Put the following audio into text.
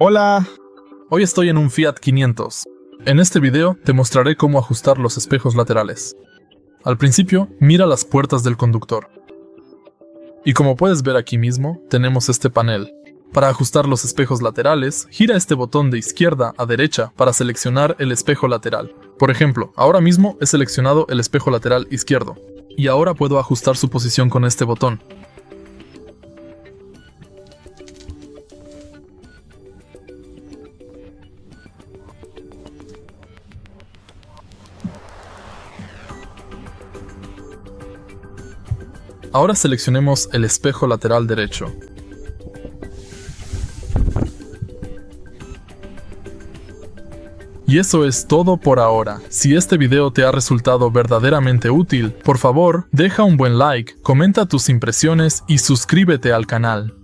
Hola, hoy estoy en un Fiat 500. En este video te mostraré cómo ajustar los espejos laterales. Al principio, mira las puertas del conductor. Y como puedes ver aquí mismo, tenemos este panel. Para ajustar los espejos laterales, gira este botón de izquierda a derecha para seleccionar el espejo lateral. Por ejemplo, ahora mismo he seleccionado el espejo lateral izquierdo. Y ahora puedo ajustar su posición con este botón. Ahora seleccionemos el espejo lateral derecho. Y eso es todo por ahora. Si este video te ha resultado verdaderamente útil, por favor, deja un buen like, comenta tus impresiones y suscríbete al canal.